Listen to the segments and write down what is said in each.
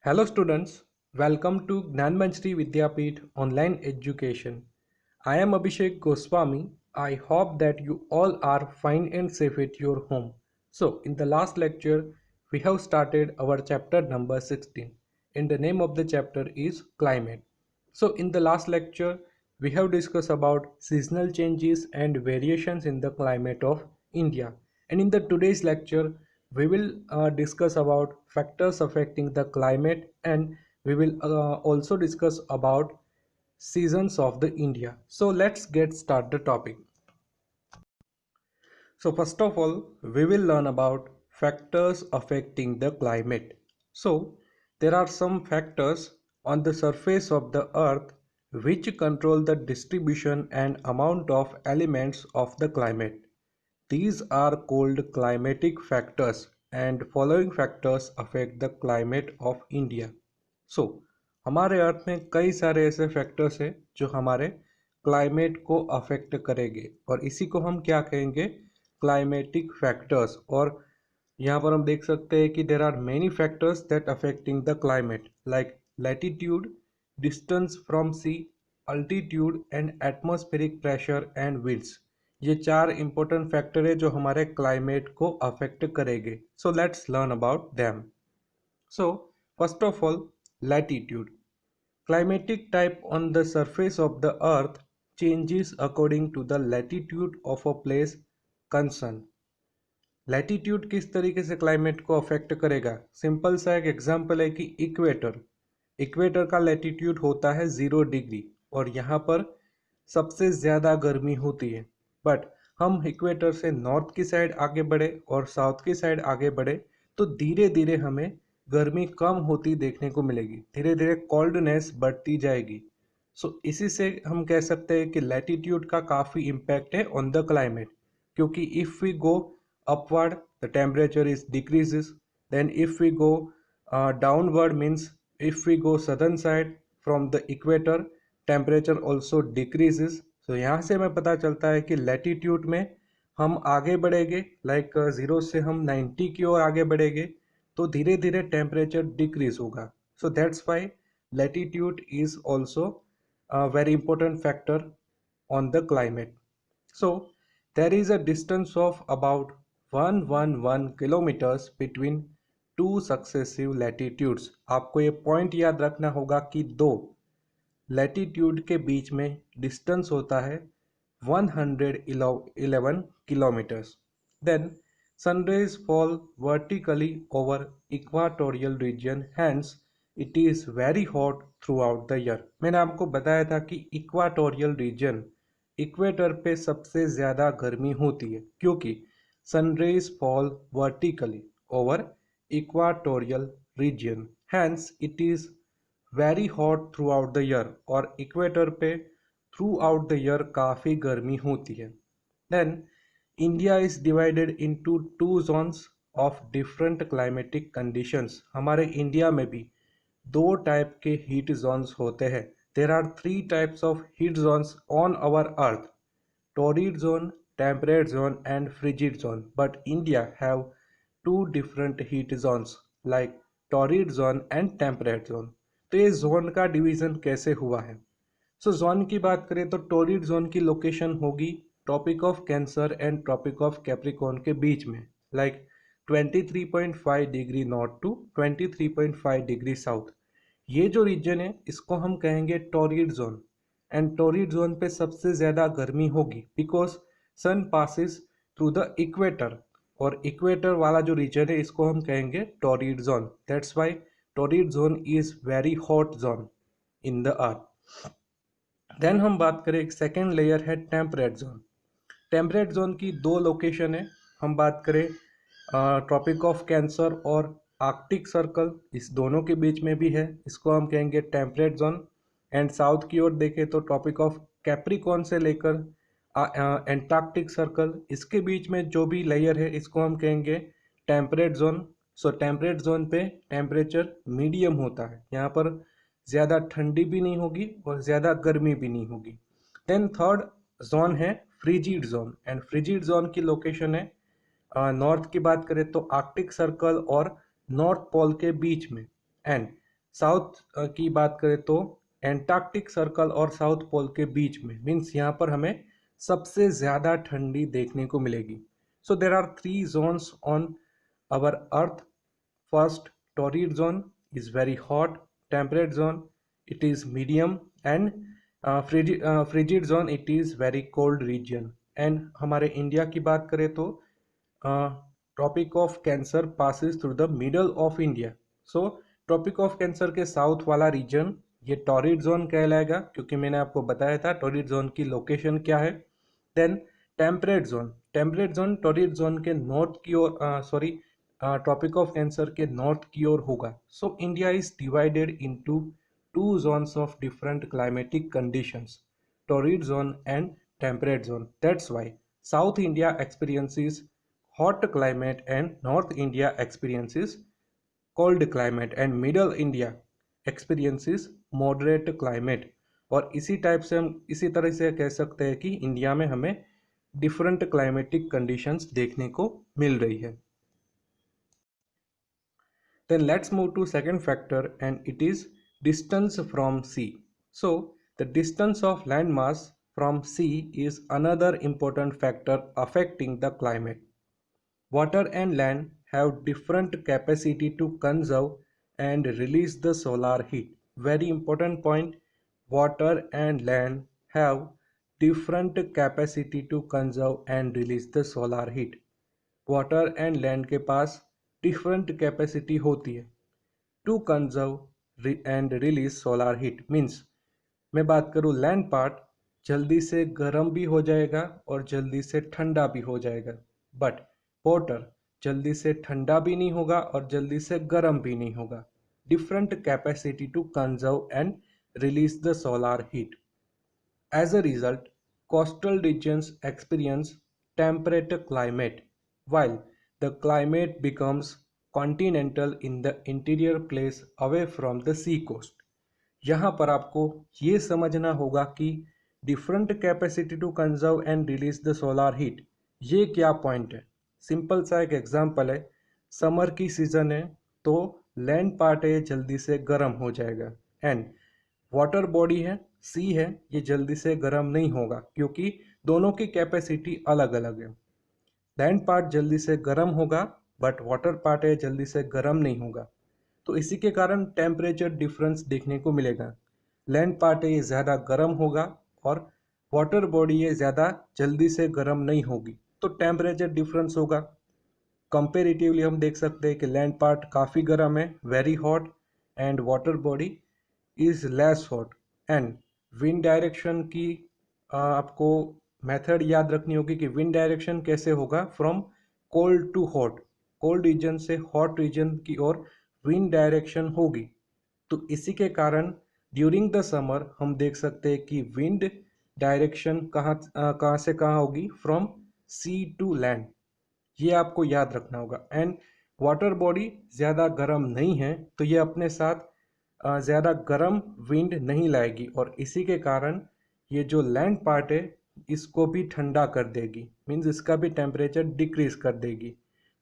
Hello students, welcome to Gnanmanjri Vidyapeeth Online Education. I am Abhishek Goswami. I hope that you all are fine and safe at your home. So, in the last lecture, we have started our chapter number 16 and the name of the chapter is Climate. So, in the last lecture, we have discussed about seasonal changes and variations in the climate of India. And in the today's lecture, we will discuss about factors affecting the climate and we will also discuss about seasons of the India. So let's get start the topic. So first of all, we will learn about factors affecting the climate. So there are some factors on the surface of the earth which control the distribution and amount of elements of the climate. These are called climatic factors and following factors affect the climate of India. So हमारे अर्थ में कई सारे ऐसे factors हैं जो हमारे climate को affect करेंगे और इसी को हम क्या कहेंगे क्लाइमेटिक फैक्टर्स। और यहाँ पर हम देख सकते हैं कि there are many factors that affecting the climate like latitude, distance from sea, altitude and atmospheric pressure and winds. ये चार इंपॉर्टेंट फैक्टर है जो हमारे क्लाइमेट को अफेक्ट करेंगे। So let's learn about them. So first of all, latitude. Climatic type on the surface of the earth changes according to the latitude of a place concerned. Latitude किस तरीके से climate को affect करेगा? Simple सा एक example है कि equator equator का लैटिट्यूड होता है 0 डिग्री और यहाँ पर सबसे ज़्यादा गर्मी होती है। बट हम इक्वेटर से नॉर्थ की साइड आगे बढ़े और साउथ की साइड आगे बढ़े तो धीरे धीरे हमें गर्मी कम होती देखने को मिलेगी, धीरे धीरे कोल्डनेस बढ़ती जाएगी। सो इसी से हम कह सकते हैं कि लैटिट्यूड का काफ़ी इम्पैक्ट है ऑन द क्लाइमेट, क्योंकि if we go upward the temperature is decreases, then if we go downward means if we go southern side from the equator temperature also decreases. so यहाँ से हमें पता चलता है कि लैटिट्यूड में हम आगे बढ़ेंगे लाइक 0 से हम 90 की ओर आगे बढ़ेंगे तो धीरे धीरे टेम्परेचर डिक्रीज होगा। So that's why latitude is also very important factor on the climate. So there is a distance of about 111 kilometers between two successive latitudes. आपको ये पॉइंट याद रखना होगा कि दो लैटिट्यूड के बीच में डिस्टेंस होता है 111 kilometers. Then sunrays fall vertically over equatorial region, hence it is very hot throughout the year. मैंने आपको बताया था कि इक्वाटोरियल रीजन इक्वेटर पे सबसे ज़्यादा गर्मी होती है क्योंकि sunrays fall vertically over equatorial region, hence it is very hot throughout the year और इक्वेटर पे थ्रू आउट द ईयर काफ़ी गर्मी होती है। Then India is divided into two zones of different climatic conditions. हमारे इंडिया में भी दो टाइप के हीट जोन्स होते हैं। There are three types of heat zones on our earth: torrid zone, temperate zone and frigid zone. But India have two different heat zones like torrid zone and temperate zone. तो ये zone का division कैसे हुआ है? सो zone की बात करें तो टोरिड जोन की लोकेशन होगी tropic of cancer and tropic of Capricorn के बीच में, like 23.5 degree north to 23.5 degree south. ये जो रीजन है इसको हम कहेंगे torrid zone and torrid zone पे सबसे ज़्यादा गर्मी होगी because sun passes through the equator और इक्वेटर वाला जो रीजन है इसको हम कहेंगे torrid zone. That's why torrid zone is very hot zone in the earth. Then हम बात करें एक सेकेंड लेयर है टेम्परेट जोन। टेम्परेट जोन की दो लोकेशन है। हम बात करें ट्रॉपिक ऑफ कैंसर और आर्कटिक सर्कल, इस दोनों के बीच में भी है, इसको हम कहेंगे टेम्परेट जोन। एंड साउथ की ओर देखें तो ट्रॉपिक ऑफ कैप्रिकॉर्न से लेकर एंटार्क्टिक सर्कल, इसके बीच में जो भी लेयर है इसको हम कहेंगे टेम्परेट जोन। सो टेम्परेट जोन पे टेम्परेचर मीडियम होता है, यहाँ पर ज़्यादा ठंडी भी नहीं होगी और ज़्यादा गर्मी भी नहीं होगी। देन थर्ड जोन है frigid zone and frigid zone की लोकेशन है नॉर्थ की बात करें तो आर्कटिक सर्कल और नॉर्थ पोल के बीच में। एंड साउथ की बात करें तो एंटार्क्टिक सर्कल और साउथ पोल के बीच में, मीन्स यहाँ पर हमें सबसे ज़्यादा ठंडी देखने को मिलेगी. सो there are 3 zones on our earth. First, torrid zone is very hot. Temperate zone, it is medium. And frigid zone, it is very cold region. And हमारे इंडिया की बात करें तो tropic of cancer passes through the middle of India. So tropic of cancer के south वाला region ये torrid zone कहलाएगा, क्योंकि मैंने आपको बताया था टॉरिड जोन की लोकेशन क्या है. Then temperate zone torrid zone के नॉर्थ की ओर, सॉरी, ट्रॉपिक ऑफ कैंसर के नॉर्थ की ओर होगा. So India is divided into 2 zones of different climatic conditions, torrid zone and temperate zone. That's why South India experiences hot climate and North India experiences cold climate and Middle India experiences moderate climate. और इसी type से हम इसी तरह से कह सकते हैं कि इंडिया में हमें डिफरेंट क्लाइमेटिक कंडीशंस देखने को मिल रही है. Then let's move to second factor, and it is distance from sea. So the distance of landmass from sea is another important factor affecting the climate. Water and land have different capacity to conserve and release the solar heat. Very important point. Water and land have different capacity to conserve and release the solar heat. Water and land के पास different capacity होती है to conserve and release solar heat. Means मैं बात करूँ land part, जल्दी से गर्म भी हो जाएगा और जल्दी से ठंडा भी हो जाएगा. बट वाटर जल्दी से ठंडा भी नहीं होगा और जल्दी से गर्म भी नहीं होगा. Different capacity to conserve and release the solar heat. As a result, coastal regions experience temperate climate, while the climate becomes continental in the interior place away from the sea coast. यहाँ पर आपको ये समझना होगा कि different capacity to conserve and release the solar heat, ये क्या point है. सिंपल सा एक एग्जांपल है. समर की सीजन है तो लैंड पार्ट है जल्दी से गर्म हो जाएगा, एंड वाटर बॉडी है सी है ये जल्दी से गर्म नहीं होगा, क्योंकि दोनों की कैपेसिटी अलग अलग है. लैंड पार्ट जल्दी से गर्म होगा बट वाटर पार्ट है जल्दी से गर्म नहीं होगा. तो इसी के कारण टेम्परेचर डिफरेंस देखने को मिलेगा. लैंड पार्ट है ये ज़्यादा गर्म होगा और वाटर बॉडी ये ज़्यादा जल्दी से गर्म नहीं होगी, तो टेम्परेचर डिफरेंस होगा. कंपेरेटिवली हम देख सकते हैं कि लैंड पार्ट काफ़ी गर्म है, very hot, and water body is less hot. And wind direction की आपको मेथड याद रखनी होगी कि विंड डायरेक्शन कैसे होगा, from cold to hot, cold region से हॉट रीजन की ओर विंड डायरेक्शन होगी. तो इसी के कारण ड्यूरिंग द समर हम देख सकते हैं कि विंड डायरेक्शन कहाँ से कहाँ होगी, फ्रॉम सी टू लैंड. ये आपको याद रखना होगा. एंड वाटर बॉडी ज़्यादा गर्म नहीं है तो ये अपने साथ ज़्यादा गर्म विंड नहीं लाएगी, और इसी के कारण ये जो लैंड पार्ट है इसको भी ठंडा कर देगी, मीन्स इसका भी टेम्परेचर डिक्रीज कर देगी.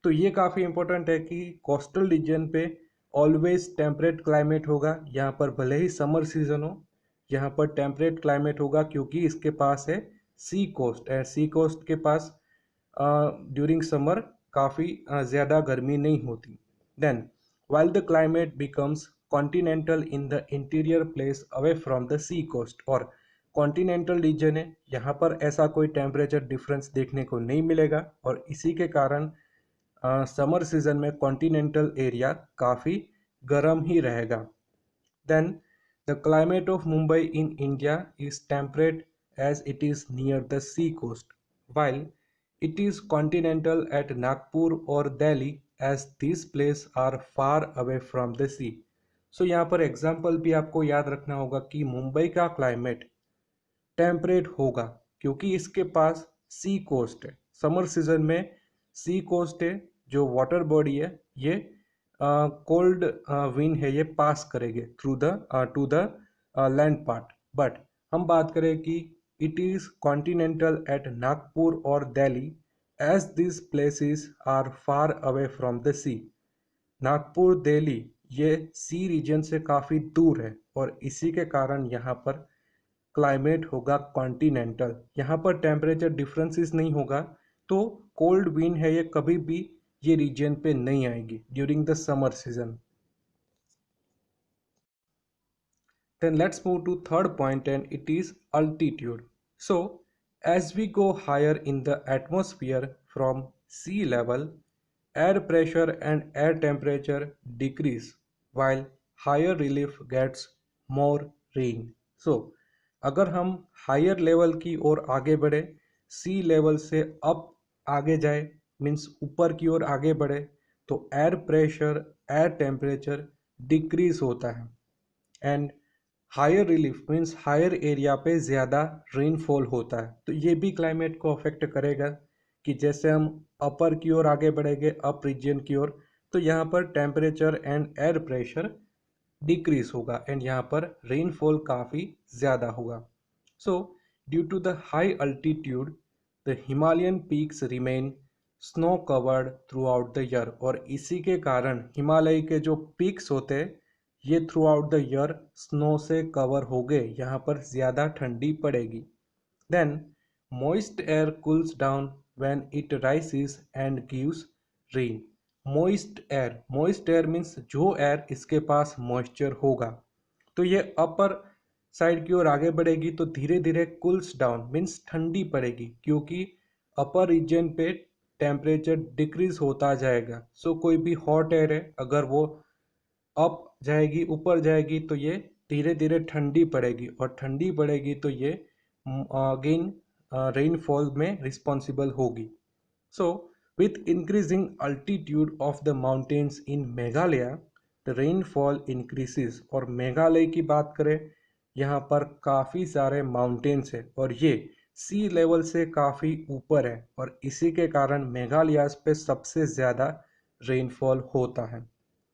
तो ये काफ़ी इंपॉर्टेंट है कि कोस्टल रीजन पे ऑलवेज टेम्परेट क्लाइमेट होगा. यहाँ पर भले ही समर सीजन हो, यहाँ पर टेम्परेट क्लाइमेट होगा, क्योंकि इसके पास है sea coast, and sea coast के पास ड्यूरिंग समर काफ़ी ज़्यादा गर्मी नहीं होती. Then while the climate becomes continental in the interior place away from the sea coast, और कॉन्टिनेंटल रीजन है यहाँ पर ऐसा कोई टेम्परेचर डिफरेंस देखने को नहीं मिलेगा, और इसी के कारण समर सीजन में कॉन्टिनेंटल एरिया काफ़ी गर्म ही रहेगा. Then the climate of Mumbai in India is temperate as it is near the sea coast, while it is continental at Nagpur or Delhi as these places are far away from the sea. So यहाँ पर example भी आपको याद रखना होगा कि मुंबई का climate temperate होगा क्योंकि इसके पास सी कोस्ट है. समर सीजन में सी कोस्ट है, जो वाटर बॉडी है ये कोल्ड विंड है ये पास करेंगे through the to the land part. But हम बात करें कि it is continental at Nagpur और Delhi as these places are far away from the sea. Nagpur Delhi ये सी रीजन से काफ़ी दूर है और इसी के कारण यहाँ पर क्लाइमेट होगा कॉन्टिनेंटल। यहाँ पर टेम्परेचर डिफरेंसेस नहीं होगा, तो कोल्ड विंड है ये कभी भी ये रीजन पे नहीं आएगी during the summer season. Then let's move to third point, and it is altitude. So as we go higher in the atmosphere from sea level, air pressure and air temperature decrease while higher relief gets more rain. So अगर हम higher level की ओर आगे बढ़े, सी level से up आगे जाए, means ऊपर की ओर आगे बढ़े, तो air pressure air temperature decrease होता है and higher relief means higher area पे ज़्यादा रेनफॉल होता है। तो ये भी क्लाइमेट को अफेक्ट करेगा कि जैसे हम अपर की ओर आगे बढ़ेंगे, अप रीजन की ओर, तो यहाँ पर temperature and air pressure decrease होगा एंड यहाँ पर रेनफॉल काफ़ी ज़्यादा होगा। So due to the high altitude the Himalayan peaks remain snow covered throughout the year, और इसी के कारण हिमालय के जो पीक्स होते हैं ये throughout the year snow से कवर हो गए, यहाँ पर ज़्यादा ठंडी पड़ेगी। Then moist air cools down when it rises and gives rain. Moist air means जो एयर इसके पास मॉइस्चर होगा, तो ये अपर साइड की ओर आगे बढ़ेगी तो धीरे धीरे कूल्स डाउन मीन्स ठंडी पड़ेगी, क्योंकि अपर रीजन पे टेम्परेचर डिक्रीज होता जाएगा। सो कोई भी हॉट एयर है, अगर वो अप जाएगी ऊपर जाएगी तो ये धीरे धीरे ठंडी पड़ेगी, और ठंडी पड़ेगी तो ये अगेन रेनफॉल में रिस्पॉन्सिबल होगी। So with increasing altitude of the mountains in Meghalaya the rainfall increases. और मेघालय की बात करें, यहाँ पर काफ़ी सारे माउंटेन्स है और ये सी लेवल से काफ़ी ऊपर है, और इसी के कारण मेघालय पे सबसे ज़्यादा रेनफॉल होता है।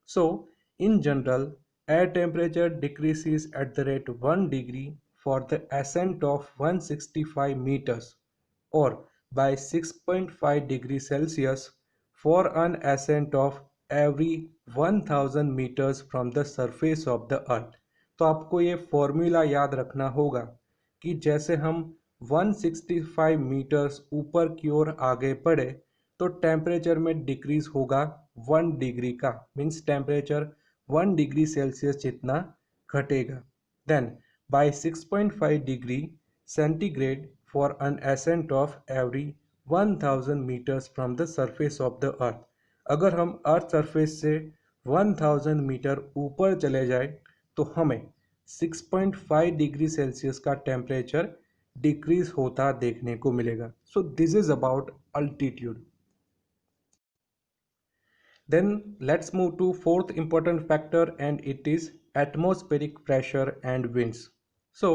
So, in general, air temperature decreases at the rate 1 degree for the ascent of 165 meters, or by 6.5 degrees Celsius for an ascent of every 1000 meters from the surface of the earth। तो आपको ये formula याद रखना होगा कि जैसे हम 165 metres ऊपर की ओर आगे बढ़े तो टेम्परेचर में डिक्रीज होगा 1 डिग्री का, मीन्स टेम्परेचर 1 डिग्री सेल्सियस जितना घटेगा। Then by 6.5 degree centigrade for an ascent of every 1000 metres from the surface of the earth. अगर हम अर्थ सरफेस से 1000 मीटर ऊपर चले जाए तो हमें 6.5 डिग्री सेल्सियस का टेम्परेचर डिक्रीज होता देखने को मिलेगा। So this is about altitude. Then let's move to fourth important factor, and it is atmospheric pressure and winds. So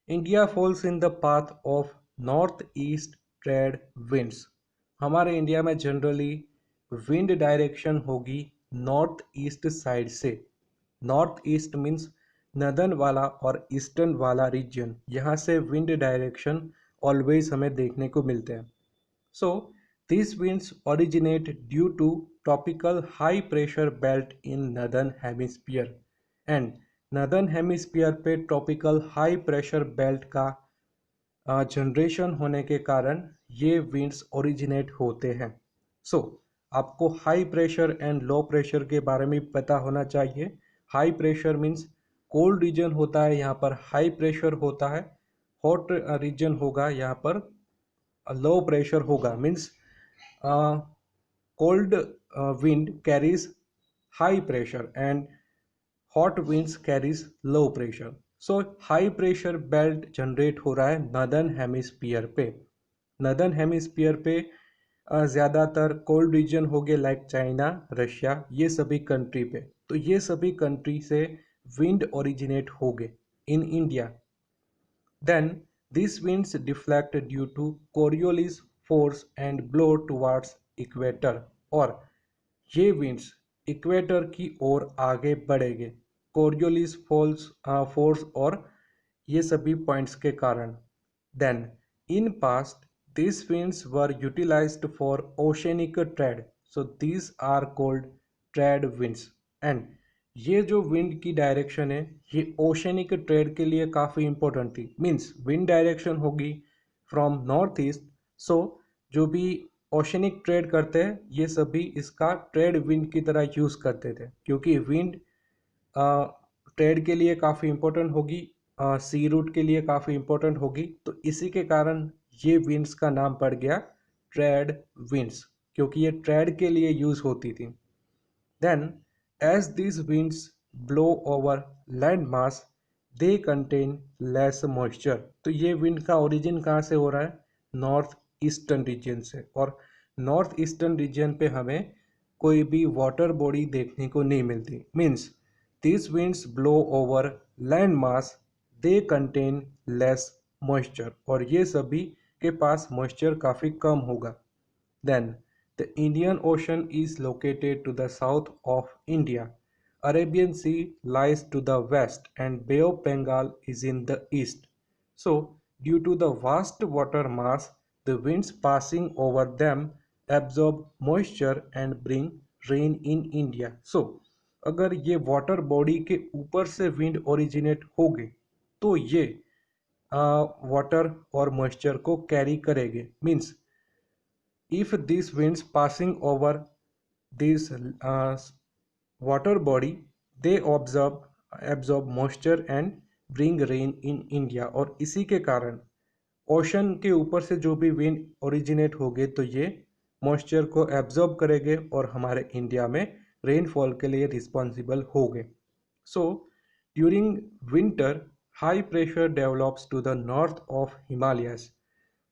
India falls in the path of northeast trade winds। हमारे India में generally wind direction होगी north east side से। North east means northern वाला और eastern वाला reason, यहाँ से wind direction always हमें देखने को मिलते हैं। So these winds originate due to tropical high pressure belt in northern hemisphere, and northern hemisphere पे tropical high pressure belt का जनरेशन होने के कारण ये winds originate होते हैं। So आपको high pressure and low pressure के बारे में पता होना चाहिए। High pressure means cold region होता है, यहाँ पर हाई प्रेशर होता है। हॉट रीजन होगा, यहाँ पर लो प्रेशर होगा, means cold wind carries high pressure and hot winds carries low pressure। so high pressure belt generate हो रहा है northern hemisphere पे। northern hemisphere पे ज़्यादातर कोल्ड रीजन हो गए लाइक चाइना, रशिया, ये सभी कंट्री पे। तो ये सभी कंट्री से विंड ओरिजिनेट हो गए in India. Then these winds deflect due to Coriolis force and blow towards equator, और ये winds इक्वेटर की ओर आगे बढ़ेंगे कोरियोलिस फोर्स और ये सभी पॉइंट्स के कारण। Then in past these winds were utilized for oceanic trade, so these are called trade winds, and ये जो विंड की डायरेक्शन है ये ओशनिक ट्रेड के लिए काफ़ी इंपॉर्टेंट थी। मीन्स विंड डायरेक्शन होगी फ्रॉम नॉर्थ ईस्ट। सो जो भी ओशनिक ट्रेड करते हैं ये सभी इसका ट्रेड विंड की तरह यूज़ करते थे, क्योंकि विंड ट्रेड के लिए काफ़ी इंपॉर्टेंट होगी, सी रूट के लिए काफ़ी इंपॉर्टेंट होगी। तो इसी के कारण ये विंड्स का नाम पड़ गया ट्रेड विंड्स, क्योंकि ये ट्रेड के लिए यूज़ होती थी। Then, as these winds blow over land mass, they contain less moisture। तो ये विंड का ओरिजिन कहाँ से हो रहा है? नॉर्थ ईस्टर्न रीजन से। और नॉर्थ ईस्टर्न रीजन पे हमें कोई भी वाटर बॉडी देखने को नहीं मिलती। Means these winds blow over land mass, they contain less moisture। और ये सभी के पास मॉइस्चर काफ़ी कम होगा। Then, the Indian Ocean is located to the south of India. Arabian Sea lies to the west and Bay of Bengal is in the east. So, due to the vast water mass, the winds passing over them absorb moisture and bring rain in India. So, अगर ये water body के ऊपर से wind originate हो गए तो ये water और मॉइस्चर को कैरी करेंगे। Means if these winds passing over this water body, they absorb moisture and bring rain in India। और इसी के कारण ओशन के ऊपर से जो भी विंड ओरिजिनेट होंगे तो ये मॉइस्चर को एब्जॉर्ब करेंगे और हमारे इंडिया में रेनफॉल के लिए रिस्पॉन्सिबल होंगे। So during winter high pressure develops to the north of Himalayas.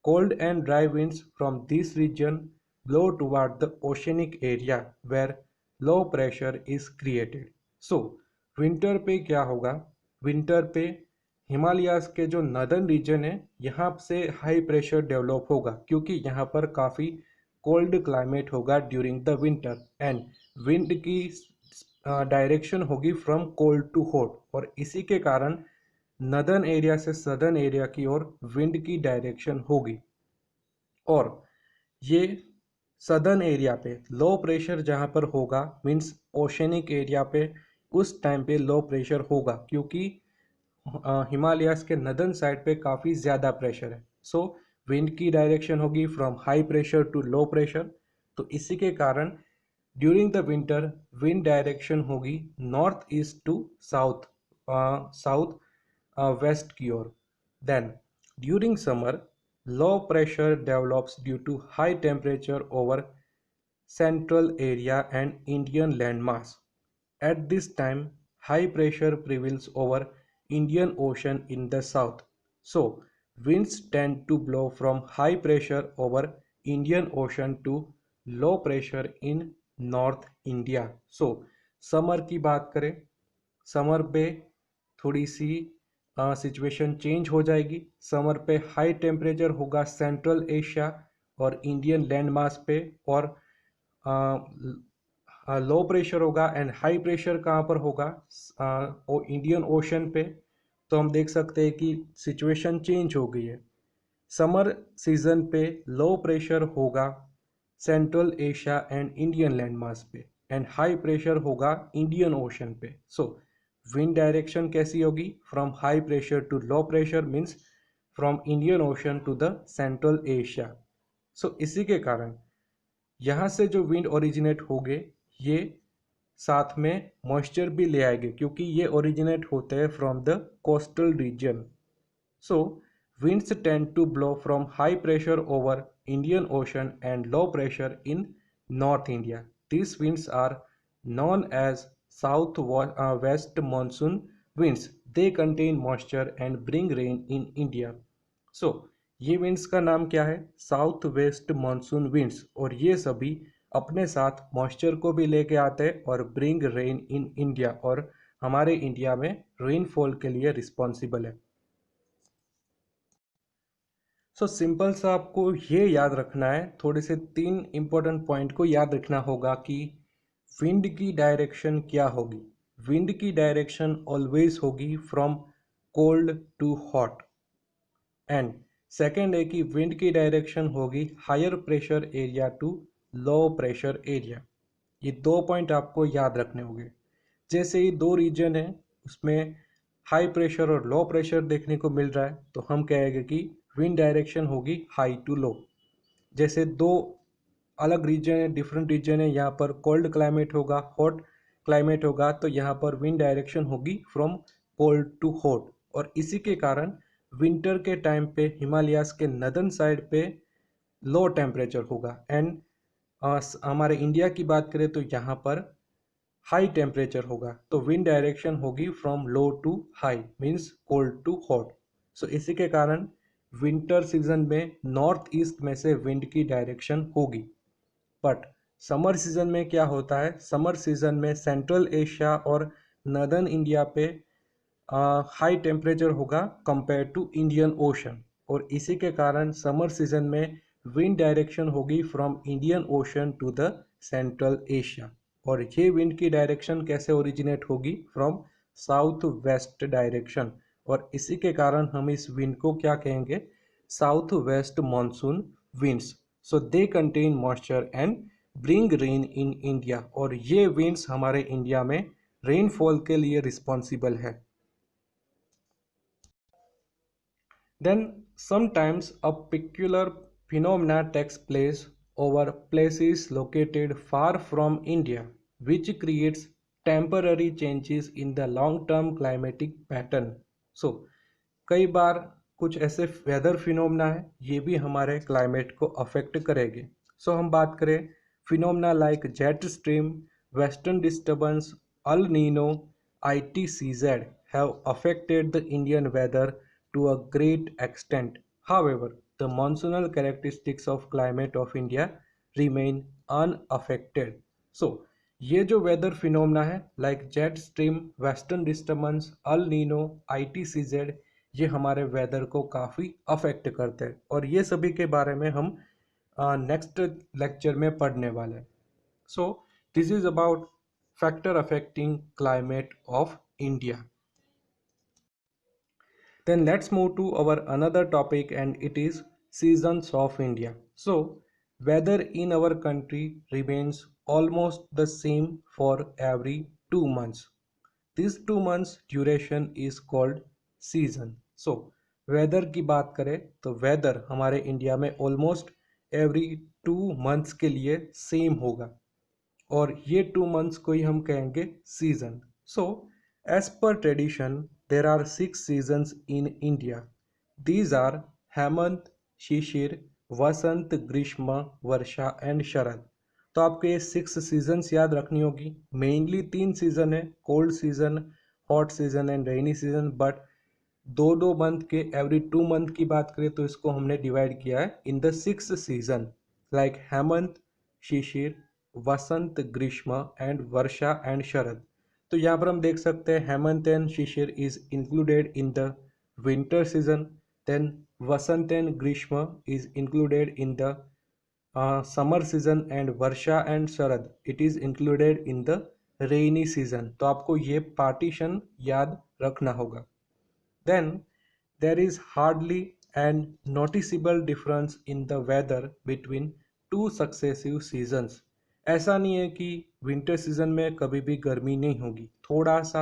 Cold and dry winds from this region blow toward the oceanic area where low pressure is created। So, winter पे क्या होगा? Winter पे हिमालयाज के जो northern reason है यहाँ से high pressure develop होगा, क्योंकि यहाँ पर काफ़ी कोल्ड क्लाइमेट होगा during the winter. And wind की डायरेक्शन होगी फ्रॉम कोल्ड टू हॉट। और इसी के कारण नदर्न एरिया से सदर्न एरिया की ओर विंड की डायरेक्शन होगी। और ये सदर्न एरिया पे लो प्रेशर जहाँ पर होगा, मीन्स ओशनिक एरिया पे उस टाइम पे लो प्रेशर होगा, क्योंकि हिमालयास के नदर्न साइड पे काफ़ी ज़्यादा प्रेशर है। सो विंड की डायरेक्शन होगी from high pressure to low pressure. तो इसी के कारण during the winter wind direction होगी north east to south, south west की ओर। Then during summer low pressure develops due to high temperature over central area and Indian landmass। At this time, high pressure prevails over Indian Ocean in the south. So, winds tend to blow from high pressure over Indian Ocean to low pressure in North India। So, summer की बात करें, summer पे थोड़ी सी situation change हो जाएगी। Summer पे high temperature होगा central Asia और इंडियन लैंड मास पे, और लो प्रेशर होगा एंड हाई प्रेशर कहाँ पर होगा? इंडियन ओशन पे। तो हम देख सकते हैं कि सिचुएशन चेंज हो गई है। समर सीजन पे लो प्रेशर होगा central Asia and Indian land mass पे, एंड हाई प्रेशर होगा इंडियन ओशन पे। सो विंड डायरेक्शन कैसी होगी? From high pressure to low pressure, means from Indian ocean to the central Asia. So इसी के कारण यहाँ से जो विंड ओरिजिनेट होंगे ये साथ में मॉइस्चर भी ले आएंगे, क्योंकि ये ओरिजिनेट होते हैं from the coastal region. So winds tend to blow from high pressure over Indian Ocean and low pressure in North India। These winds are known as south-west monsoon winds। They contain moisture and bring rain in India। So, ये winds का नाम क्या है? South west monsoon winds। और ये सभी अपने साथ मॉइस्चर को भी लेके आते हैं और ब्रिंग रेन इन इंडिया, और हमारे इंडिया में रेनफॉल के लिए रिस्पॉन्सिबल है। सो सिंपल सा आपको ये याद रखना है, थोड़े से 3 इंपॉर्टेंट पॉइंट को याद रखना होगा कि विंड की डायरेक्शन क्या होगी। विंड की डायरेक्शन ऑलवेज होगी from cold to hot. And second है कि विंड की डायरेक्शन होगी higher pressure area to low pressure area. ये 2 पॉइंट आपको याद रखने होंगे। जैसे ही दो रीजन है उसमें हाई प्रेशर और लो प्रेशर देखने को मिल रहा है तो हम कहेंगे कि विंड डायरेक्शन होगी हाई टू लो। जैसे दो अलग रीजन है, डिफरेंट रीजन है, यहाँ पर कोल्ड क्लाइमेट होगा, हॉट क्लाइमेट होगा, तो यहाँ पर विंड डायरेक्शन होगी फ्रॉम कोल्ड टू हॉट। और इसी के कारण विंटर के टाइम पे हिमालयास के नदर्न साइड पे लो टेम्परेचर होगा एंड हमारे इंडिया की बात करें तो यहाँ पर हाई टेम्परेचर होगा। तो विंड डायरेक्शन होगी from low to high means cold to hot. So इसी के कारण विंटर सीजन में नॉर्थ ईस्ट में से विंड की डायरेक्शन होगी। बट समर सीजन में क्या होता है, समर सीजन में सेंट्रल एशिया और नदर्न इंडिया पे हाई टेम्परेचर होगा कंपेयर टू इंडियन ओशन। और इसी के कारण समर सीजन में विंड डायरेक्शन होगी from Indian ocean to the central Asia. और ये विंड की डायरेक्शन कैसे ओरिजिनेट होगी, फ्रॉम साउथ वेस्ट डायरेक्शन। और इसी के कारण हम इस विंड को क्या कहेंगे, south west monsoon winds. So they contain moisture and bring rain in India. और ये विंड्स हमारे इंडिया में रेनफॉल के लिए रिस्पॉन्सिबल है। Then sometimes a peculiar phenomena takes place over places located far from India, which creates temporary changes in the long-term climatic pattern. So, कई बार कुछ ऐसे वेदर फिनोमेना है ये भी हमारे क्लाइमेट को अफेक्ट करेंगे। सो हम बात करें phenomena like jet stream, western disturbance, El Nino, ITCZ have affected the Indian weather to a great extent. However, the monsoonal characteristics of climate of India remain unaffected. So, ये जो weather phenomena है like jet stream, western disturbance, El Nino, ITCZ, ये हमारे weather को काफ़ी affect करते हैं और ये सभी के बारे में हम नेक्स्ट लेक्चर में पढ़ने वाले हैं। So this is about factor affecting climate of India. Then let's move to our another topic and it is seasons of India. So weather in our country remains almost the same for every 2 months. This 2 months duration is called season. So weather की बात करें तो weather हमारे India में almost every 2 months के लिए same होगा और ये 2 months को ही हम कहेंगे season. So as per tradition there are 6 seasons in India. These are Hemant, Shishir, Vasant, Grishma, Varsha and शरद। तो आपको ये 6 सीजन्स याद रखनी होगी। मेनली 3 सीजन है, cold season, hot season and rainy season. But दो दो मंथ के एवरी 2 मंथ की बात करें तो इसको हमने डिवाइड किया है in the 6 season like Hemant, Shishir, Vasant, Grishma and Varsha and शरद। तो यहाँ पर हम देख सकते हैं Hemant and Shishir is included in the winter season. Then Vasant and Grishma is included in the summer season and Varsha and Sharad it is included in the rainy season. तो आपको ये पार्टीशन याद रखना होगा। Then there is hardly an noticeable difference in the weather between two successive seasons. ऐसा नहीं है कि विंटर सीजन में कभी भी गर्मी नहीं होगी, थोड़ा सा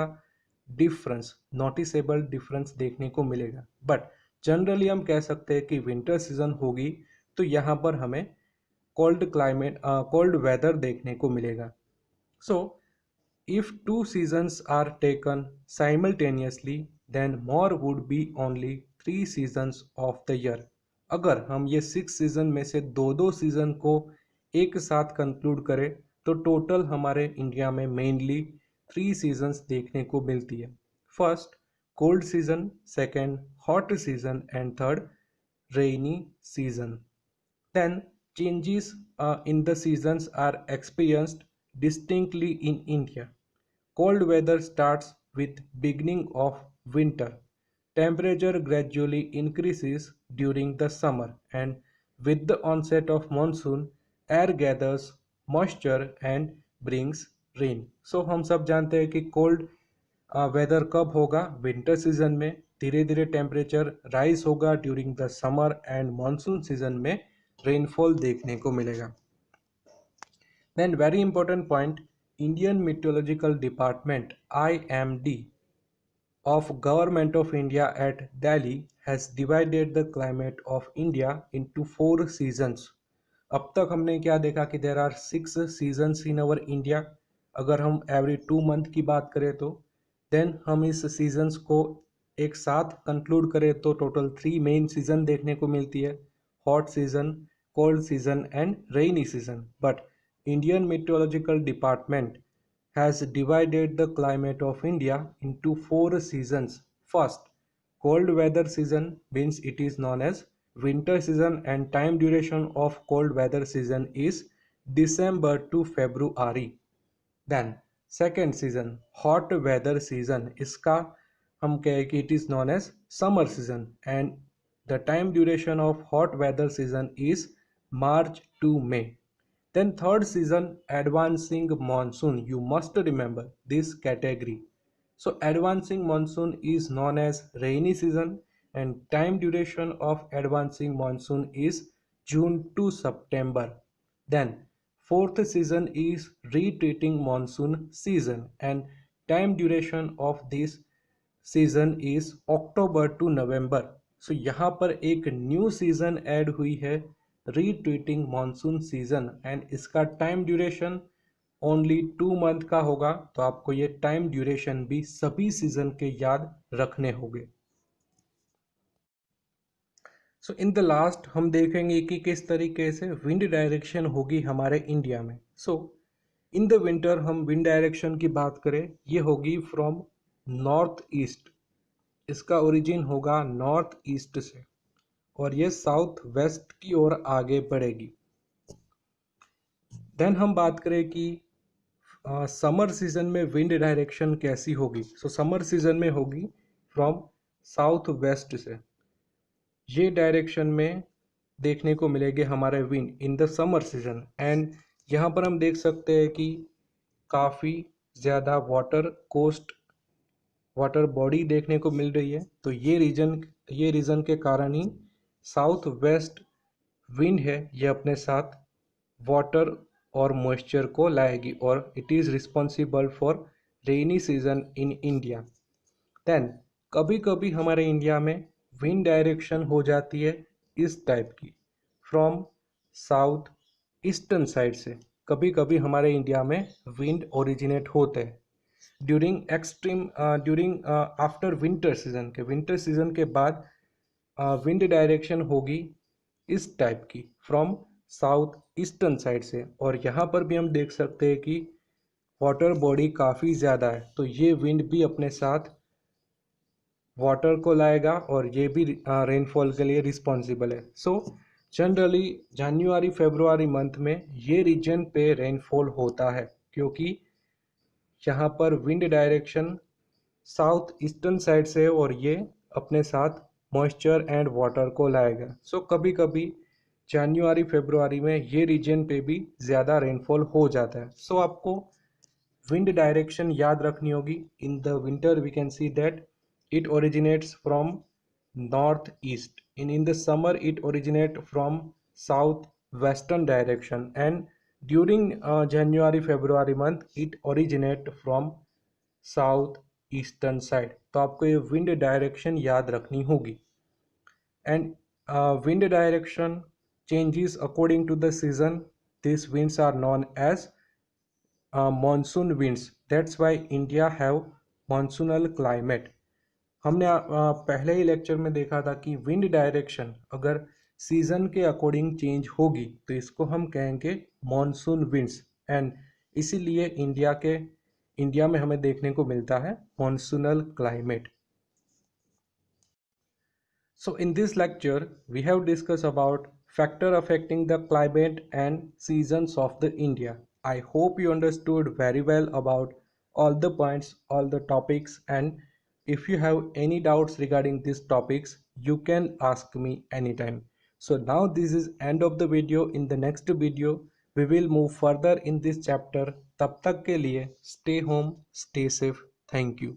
डिफरेंस, नोटिसेबल डिफरेंस देखने को मिलेगा। बट जनरली हम कह सकते हैं कि विंटर सीजन होगी तो यहाँ पर हमें कोल्ड क्लाइमेट, कोल्ड वेदर देखने को मिलेगा। सो if two seasons are taken simultaneously, then more would be only 3 seasons of the year. अगर हम ये 6 सीजन में से दो दो सीजन को एक साथ कंक्लूड करें तो टोटल हमारे इंडिया में मेनली 3 सीजन्स देखने को मिलती है। First cold season, second hot season and third rainy season. Then changes in the seasons are experienced distinctly in India. Cold weather starts with beginning of winter. Temperature gradually increases during the summer and with the onset of monsoon, air gathers moisture and brings rain. So हम सब जानते हैं कि cold weather कब होगा, winter season में। धीरे धीरे टेम्परेचर राइज होगा during the summer and monsoon season में रेनफॉल देखने को मिलेगा। Then very important point, Indian Meteorological Department IMD of Government of India at Delhi has divided the climate of India into 4 seasons. अब तक हमने क्या देखा कि there are 6 seasons in our India. अगर हम एवरी 2 मंथ की बात करें तो देन हम इस सीजन्स को एक साथ कंक्लूड करें तो टोटल 3 मेन सीजन देखने को मिलती है: hot season, cold season and rainy season. But Indian meteorological department has divided the climate of India into 4 seasons. First, cold weather season means it is known as winter season, and time duration of cold weather season is December to February. Then second season, hot weather season, इसका हम कहें कि it is known as summer season, and the time duration of hot weather season is March to May. Then third season, advancing monsoon. You must remember this category. So advancing monsoon is known as rainy season, and time duration of advancing monsoon is June to September. Then fourth season is retreating monsoon season, and time duration of this season is October to November. So यहाँ पर एक new season add हुई है, retreating monsoon season, and इसका time duration only 2 month का होगा. तो आपको ये टाइम ड्यूरेशन भी सभी सीजन के याद रखने होंगे. सो इन द लास्ट हम देखेंगे कि किस तरीके से विंड डायरेक्शन होगी हमारे इंडिया में. सो इन द विंटर हम विंड डायरेक्शन की बात करें, ये होगी फ्रॉम नॉर्थ ईस्ट. इसका ओरिजिन होगा नॉर्थ ईस्ट से और ये साउथ वेस्ट की ओर आगे बढ़ेगी. देन हम बात करें कि समर सीजन में विंड डायरेक्शन कैसी होगी. सो समर सीजन में होगी फ्रॉम साउथ वेस्ट से. ये डायरेक्शन में देखने को मिलेंगे हमारे wind in the summer season. And यहाँ पर हम देख सकते हैं कि काफ़ी ज़्यादा वाटर बॉडी देखने को मिल रही है. तो ये रीजन के कारण ही साउथ वेस्ट विंड है, ये अपने साथ वाटर और मॉइस्चर को लाएगी और it is responsible for rainy season in India. Then कभी कभी हमारे इंडिया में विंड डायरेक्शन हो जाती है इस टाइप की, फ्रॉम साउथ ईस्टर्न साइड से. कभी कभी हमारे इंडिया में विंड ओरिजिनेट होते हैं ड्यूरिंग आफ्टर विंटर सीजन के बाद विंड डायरेक्शन होगी इस टाइप की, फ्रॉम साउथ ईस्टर्न साइड से. और यहाँ पर भी हम देख सकते हैं कि वाटर बॉडी काफ़ी ज़्यादा है, तो ये विंड भी अपने साथ वाटर को लाएगा और ये भी रेनफॉल के लिए रिस्पॉन्सिबल है. सो जनरली जनवरी फरवरी मंथ में ये रीजन पे रेनफॉल होता है, क्योंकि यहाँ पर wind direction south eastern side से और ये अपने साथ मॉइस्चर एंड वाटर को लाएगा. सो कभी कभी जनवरी फरवरी में ये रीजन पे भी ज़्यादा रेनफॉल हो जाता है. सो आपको विंड डायरेक्शन याद रखनी होगी. In the winter we can see that it originates from northeast. In the summer it originate from south western direction, and during January February month it originate from south eastern side. तो आपको ये wind direction याद रखनी होगी. And wind direction changes according to the season. These winds are known as monsoon winds. That's why India have monsoonal climate. हमने पहले ही lecture में देखा था कि विंड डायरेक्शन अगर सीजन के अकॉर्डिंग चेंज होगी तो इसको हम कहेंगे मॉनसून विंड्स. एंड इसीलिए इंडिया में हमें देखने को मिलता है monsoonal climate. So in this lecture we have discuss about factor affecting the climate and seasons of the India. I hope you understood very well about all the points, all the topics, and if you have any doubts regarding these topics, you can ask me anytime. So now this is end of the video. In the next video, we will move further in this chapter. तब तक के लिए stay home, stay safe. Thank you.